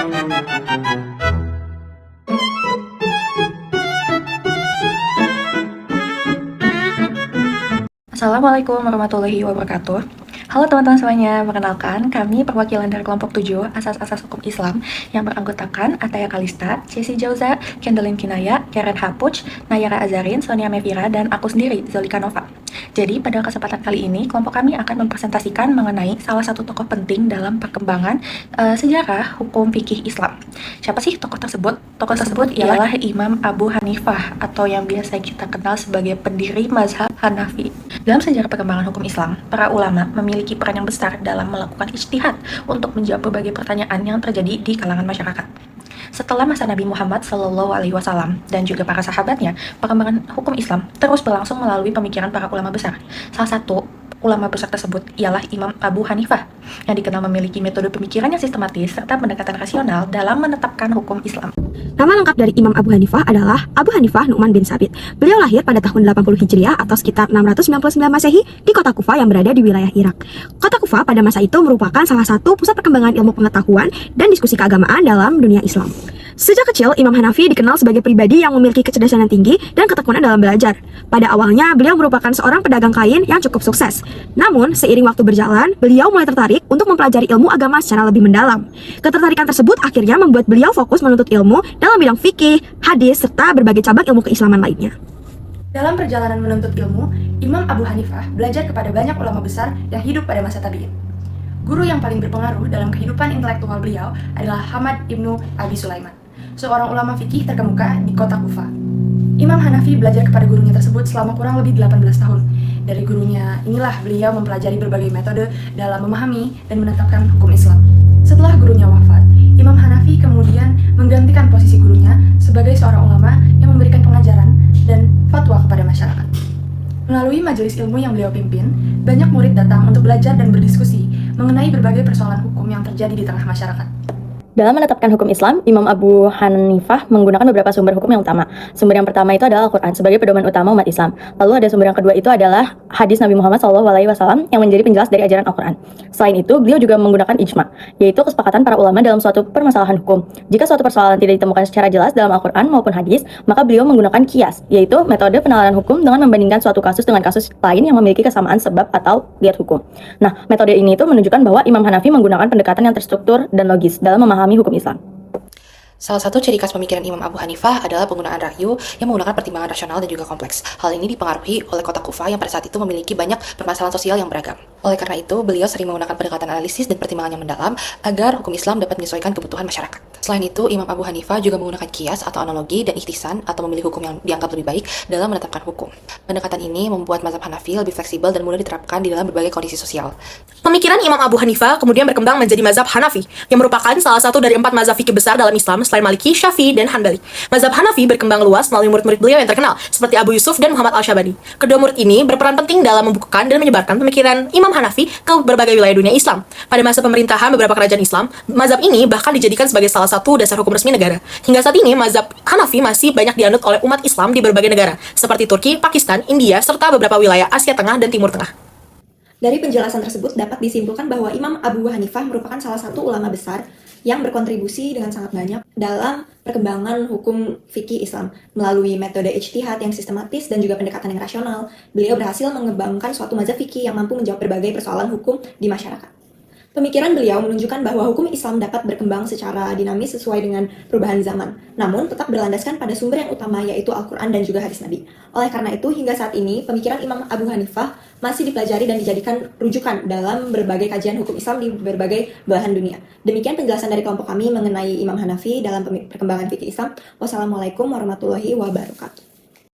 Assalamualaikum warahmatullahi wabarakatuh. Halo teman-teman semuanya, perkenalkan kami perwakilan dari kelompok 7 Asas-Asas Hukum Islam yang beranggotakan Ataya Kalista, Ceci Jauza, Kendalin Kinaya, Karen Hapuch, Nayara Azarin, Sonia Mevira, dan aku sendiri, Zolika Nova. Jadi pada kesempatan kali ini, kelompok kami akan mempresentasikan mengenai salah satu tokoh penting dalam perkembangan sejarah hukum fikih Islam. Siapa sih tokoh tersebut? Tokoh tersebut ialah Imam Abu Hanifah atau yang biasa kita kenal sebagai pendiri mazhab Hanafi. Dalam sejarah perkembangan hukum Islam, para ulama memiliki peran yang besar dalam melakukan ijtihad untuk menjawab berbagai pertanyaan yang terjadi di kalangan masyarakat. Setelah masa Nabi Muhammad SAW dan juga para sahabatnya, perkembangan hukum Islam terus berlangsung melalui pemikiran para ulama besar. Salah satu ulama besar tersebut ialah Imam Abu Hanifah, yang dikenal memiliki metode pemikiran yang sistematis serta pendekatan rasional dalam menetapkan hukum Islam. Nama lengkap dari Imam Abu Hanifah adalah Abu Hanifah Nu'man bin Sabit. Beliau lahir pada tahun 80 Hijriah atau sekitar 699 Masehi di kota Kufah yang berada di wilayah Irak. Kota Kufah pada masa itu merupakan salah satu pusat perkembangan ilmu pengetahuan dan diskusi keagamaan dalam dunia Islam. Sejak kecil, Imam Hanafi dikenal sebagai pribadi yang memiliki kecerdasan yang tinggi dan ketekunan dalam belajar. Pada awalnya, beliau merupakan seorang pedagang kain yang cukup sukses. Namun, seiring waktu berjalan, beliau mulai tertarik untuk mempelajari ilmu agama secara lebih mendalam. Ketertarikan tersebut akhirnya membuat beliau fokus menuntut ilmu dalam bidang fikih, hadis, serta berbagai cabang ilmu keislaman lainnya. Dalam perjalanan menuntut ilmu, Imam Abu Hanifah belajar kepada banyak ulama besar yang hidup pada masa tabi'in. Guru yang paling berpengaruh dalam kehidupan intelektual beliau adalah Hamad ibnu Abi Sulaiman, seorang ulama fikih terkemuka di kota Kufah. Imam Hanafi belajar kepada gurunya tersebut selama kurang lebih 18 tahun. Dari gurunya inilah beliau mempelajari berbagai metode dalam memahami dan menetapkan hukum Islam. Setelah gurunya wafat, Imam Hanafi kemudian menggantikan posisi gurunya sebagai seorang ulama yang memberikan pengajaran dan fatwa kepada masyarakat. Melalui majelis ilmu yang beliau pimpin, banyak murid datang untuk belajar dan berdiskusi mengenai berbagai persoalan hukum yang terjadi di tengah masyarakat. Dalam menetapkan hukum Islam, Imam Abu Hanifah menggunakan beberapa sumber hukum yang utama. Sumber yang pertama itu adalah Al-Quran sebagai pedoman utama umat Islam. Lalu ada sumber yang kedua itu adalah hadis Nabi Muhammad SAW yang menjadi penjelas dari ajaran Al-Quran. Selain itu, beliau juga menggunakan ijma, yaitu kesepakatan para ulama dalam suatu permasalahan hukum. Jika suatu persoalan tidak ditemukan secara jelas dalam Al-Quran maupun hadis, maka beliau menggunakan qiyas, yaitu metode penalaran hukum dengan membandingkan suatu kasus dengan kasus lain yang memiliki kesamaan sebab atau lihat hukum. Nah, metode ini itu menunjukkan bahwa Imam Hanafi menggunakan pendekatan yang terstruktur dan logis dalam memahami hukum Islam. Salah satu ciri khas pemikiran Imam Abu Hanifah adalah penggunaan ra'yu yang menggunakan pertimbangan rasional dan juga kompleks. Hal ini dipengaruhi oleh kota Kufah yang pada saat itu memiliki banyak permasalahan sosial yang beragam. Oleh karena itu, beliau sering menggunakan pendekatan analisis dan pertimbangan yang mendalam agar hukum Islam dapat menyesuaikan kebutuhan masyarakat. Selain itu, Imam Abu Hanifah juga menggunakan qiyas atau analogi dan ikhtisan atau memilih hukum yang dianggap lebih baik dalam menetapkan hukum. Pendekatan ini membuat mazhab Hanafi lebih fleksibel dan mudah diterapkan di dalam berbagai kondisi sosial. Pemikiran Imam Abu Hanifah kemudian berkembang menjadi mazhab Hanafi, yang merupakan salah satu dari 4 mazhab fikih besar dalam Islam selain Maliki, Syafi'i, dan Hanbali. Mazhab Hanafi berkembang luas melalui murid-murid beliau yang terkenal, seperti Abu Yusuf dan Muhammad Al-Syabani. Kedua murid ini berperan penting dalam membukukan dan menyebarkan pemikiran Imam Hanafi ke berbagai wilayah dunia Islam. Pada masa pemerintahan beberapa kerajaan Islam, mazhab ini bahkan dijadikan sebagai salah satu dasar hukum resmi negara. Hingga saat ini, mazhab Hanafi masih banyak dianut oleh umat Islam di berbagai negara, seperti Turki, Pakistan, India, serta beberapa wilayah Asia Tengah dan Timur Tengah. Dari penjelasan tersebut dapat disimpulkan bahwa Imam Abu Hanifah merupakan salah satu ulama besar yang berkontribusi dengan sangat banyak dalam perkembangan hukum fikih Islam. Melalui metode ijtihad yang sistematis dan juga pendekatan yang rasional, beliau berhasil mengembangkan suatu mazhab fikih yang mampu menjawab berbagai persoalan hukum di masyarakat. Pemikiran beliau menunjukkan bahwa hukum Islam dapat berkembang secara dinamis sesuai dengan perubahan zaman, namun tetap berlandaskan pada sumber yang utama yaitu Al-Quran dan juga hadis Nabi. Oleh karena itu, hingga saat ini, pemikiran Imam Abu Hanifah masih dipelajari dan dijadikan rujukan dalam berbagai kajian hukum Islam di berbagai belahan dunia. Demikian penjelasan dari kelompok kami mengenai Imam Hanafi dalam perkembangan fikih Islam. Wassalamualaikum warahmatullahi wabarakatuh.